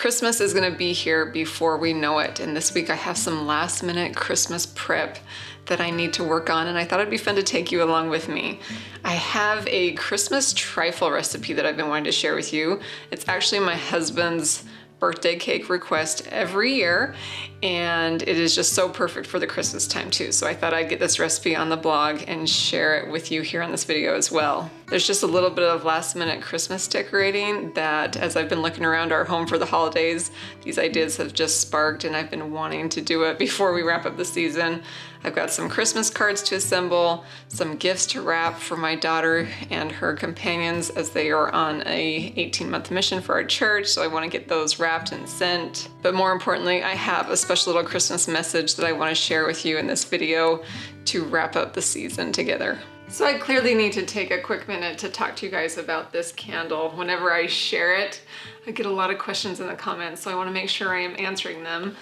Christmas is gonna be here before we know it, and this week I have some last minute Christmas prep that I need to work on, and I thought it'd be fun to take you along with me. I have a Christmas trifle recipe that I've been wanting to share with you. It's actually my husband's birthday cake request every year, and it is just so perfect for the Christmas time too. So I thought I'd get this recipe on the blog and share it with you here on this video as well. There's just a little bit of last minute Christmas decorating that, as I've been looking around our home for the holidays, these ideas have just sparked, and I've been wanting to do it before we wrap up the season. I've got some Christmas cards to assemble, some gifts to wrap for my daughter and her companions as they are on a 18-month mission for our church, so I want to get those wrapped and sent. But more importantly, I have a special little Christmas message that I want to share with you in this video to wrap up the season together. So I clearly need to take a quick minute to talk to you guys about this candle. Whenever I share it, I get a lot of questions in the comments, so I want to make sure I am answering them.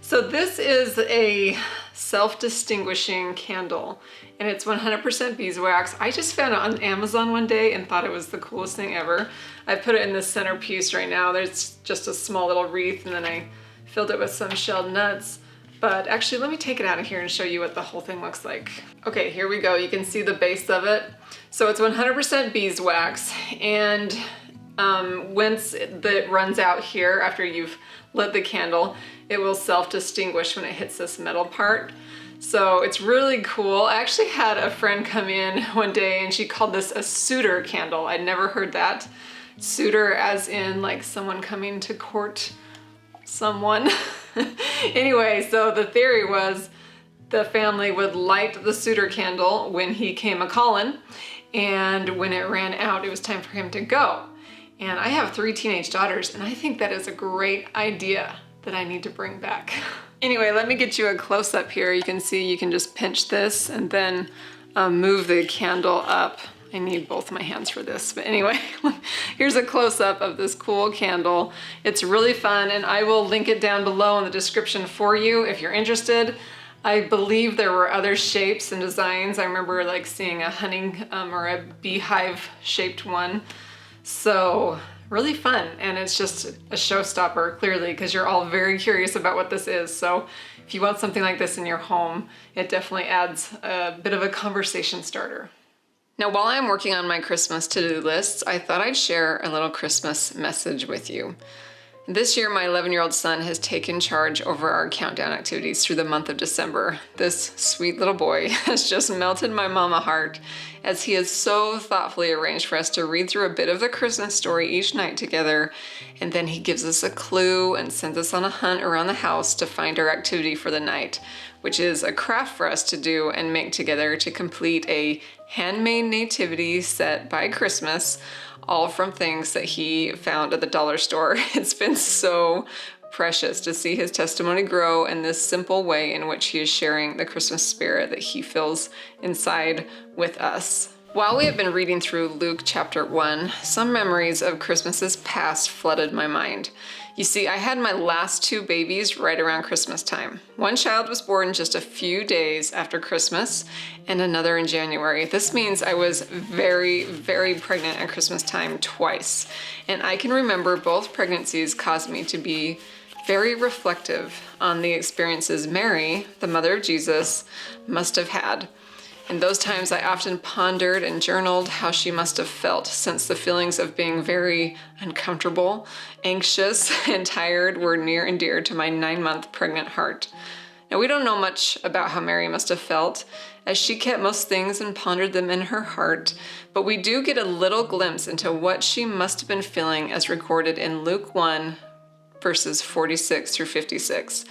So this is a self-distinguishing candle, and it's 100% beeswax. I just found it on Amazon one day and thought it was the coolest thing ever. I put it in the centerpiece right now. There's just a small little wreath, and then I filled it with some shelled nuts. But actually, let me take it out of here and show you what the whole thing looks like. Okay, here we go. You can see the base of it. So it's 100% beeswax, and once it runs out here, after you've lit the candle, it will self-distinguish when it hits this metal part. So it's really cool. I actually had a friend come in one day and she called this a suitor candle. I'd never heard that. Suitor as in like someone coming to court someone. Anyway, so the theory was the family would light the suitor candle when he came a-calling, and when it ran out, it was time for him to go. And I have 3 teenage daughters, and I think that is a great idea that I need to bring back. Anyway, let me get you a close-up here. You can see you can just pinch this and then move the candle up. I need both my hands for this, but anyway, here's a close-up of this cool candle. It's really fun, and I will link it down below in the description for you if you're interested. I believe there were other shapes and designs. I remember like seeing a honey or a beehive shaped one. So really fun, and it's just a showstopper, clearly, because you're all very curious about what this is. So if you want something like this in your home, it definitely adds a bit of a conversation starter. Now, while I'm working on my Christmas to-do lists, I thought I'd share a little Christmas message with you. This year, my 11-year-old son has taken charge over our countdown activities through the month of December. This sweet little boy has just melted my mama heart, as he has so thoughtfully arranged for us to read through a bit of the Christmas story each night together, and then he gives us a clue and sends us on a hunt around the house to find our activity for the night, which is a craft for us to do and make together to complete a handmade nativity set by Christmas, all from things that he found at the dollar store. It's been so precious to see his testimony grow in this simple way in which he is sharing the Christmas spirit that he feels inside with us. While we have been reading through Luke chapter 1, some memories of Christmases past flooded my mind. You see, I had my last 2 babies right around Christmas time. One child was born just a few days after Christmas, and another in January. This means I was very, very pregnant at Christmas time twice. And I can remember both pregnancies caused me to be very reflective on the experiences Mary, the mother of Jesus, must have had. In those times, I often pondered and journaled how she must have felt, since the feelings of being very uncomfortable, anxious, and tired were near and dear to my 9-month pregnant heart. Now, we don't know much about how Mary must have felt, as she kept most things and pondered them in her heart, but we do get a little glimpse into what she must have been feeling as recorded in Luke 1, verses 46 through 56.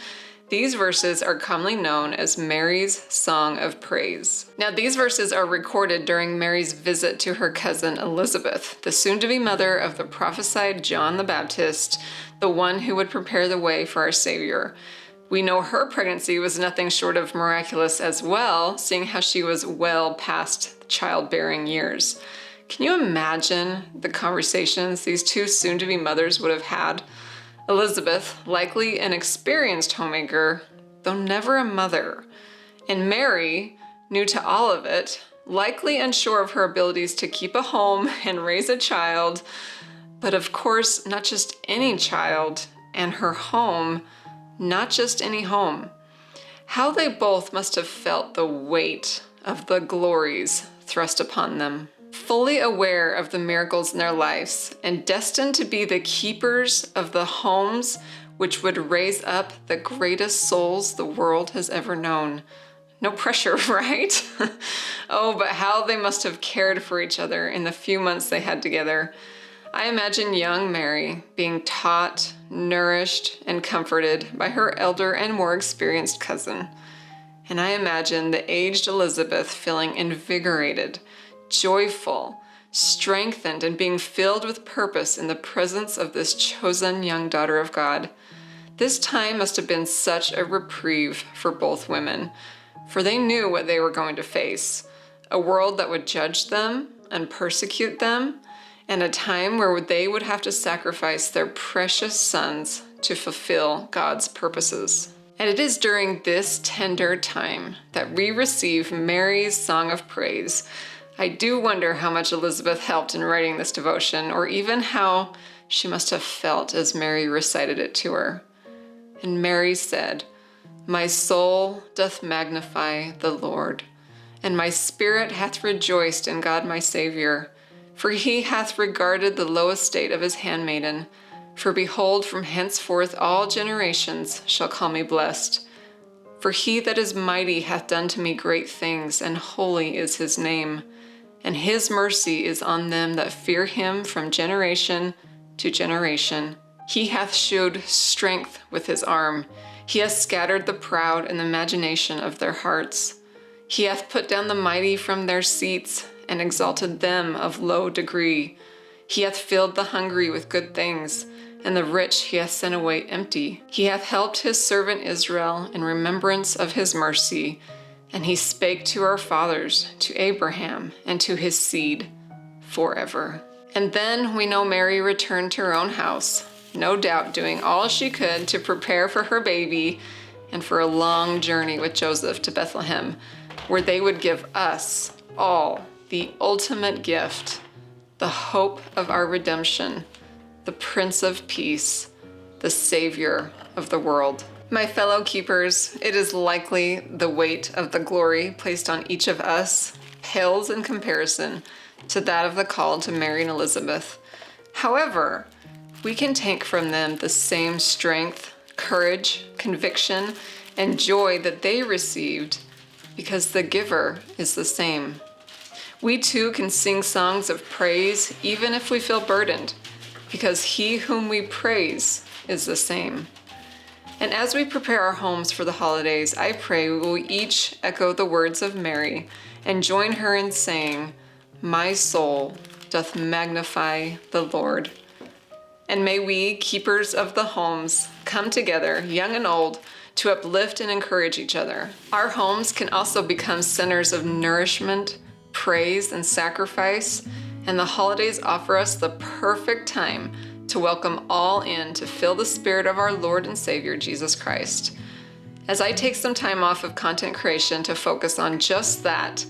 These verses are commonly known as Mary's Song of Praise. Now, these verses are recorded during Mary's visit to her cousin Elizabeth, the soon-to-be mother of the prophesied John the Baptist, the one who would prepare the way for our Savior. We know her pregnancy was nothing short of miraculous as well, seeing how she was well past childbearing years. Can you imagine the conversations these 2 soon-to-be mothers would have had? Elizabeth, likely an experienced homemaker, though never a mother. And Mary, new to all of it, likely unsure of her abilities to keep a home and raise a child, but of course, not just any child, and her home, not just any home. How they both must have felt the weight of the glories thrust upon them. Fully aware of the miracles in their lives and destined to be the keepers of the homes which would raise up the greatest souls the world has ever known. No pressure, right? Oh, but how they must have cared for each other in the few months they had together. I imagine young Mary being taught, nourished, and comforted by her elder and more experienced cousin. And I imagine the aged Elizabeth feeling invigorated, joyful, strengthened, and being filled with purpose in the presence of this chosen young daughter of God. This time must have been such a reprieve for both women, for they knew what they were going to face, a world that would judge them and persecute them, and a time where they would have to sacrifice their precious sons to fulfill God's purposes. And it is during this tender time that we receive Mary's song of praise. I do wonder how much Elizabeth helped in writing this devotion, or even how she must have felt as Mary recited it to her. And Mary said, "My soul doth magnify the Lord, and my spirit hath rejoiced in God my Savior, for he hath regarded the low estate of his handmaiden. For behold, from henceforth all generations shall call me blessed. For he that is mighty hath done to me great things, and holy is his name. And his mercy is on them that fear him from generation to generation. He hath shewed strength with his arm. He hath scattered the proud in the imagination of their hearts. He hath put down the mighty from their seats, and exalted them of low degree. He hath filled the hungry with good things, and the rich he hath sent away empty. He hath helped his servant Israel in remembrance of his mercy, and he spake to our fathers, to Abraham, and to his seed forever." And then we know Mary returned to her own house, no doubt doing all she could to prepare for her baby and for a long journey with Joseph to Bethlehem, where they would give us all the ultimate gift, the hope of our redemption, the Prince of Peace, the Savior of the world. My fellow keepers, it is likely the weight of the glory placed on each of us pales in comparison to that of the call to Mary and Elizabeth. However, we can take from them the same strength, courage, conviction, and joy that they received, because the giver is the same. We too can sing songs of praise even if we feel burdened, because he whom we praise is the same. And as we prepare our homes for the holidays, I pray we will each echo the words of Mary and join her in saying, "My soul doth magnify the Lord." And may we, keepers of the homes, come together, young and old, to uplift and encourage each other. Our homes can also become centers of nourishment, praise, and sacrifice, and the holidays offer us the perfect time to welcome all in to feel the Spirit of our Lord and Savior, Jesus Christ. As I take some time off of content creation to focus on just that,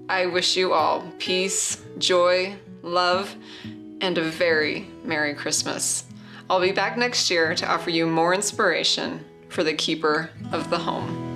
I wish you all peace, joy, love, and a very Merry Christmas. I'll be back next year to offer you more inspiration for the keeper of the home.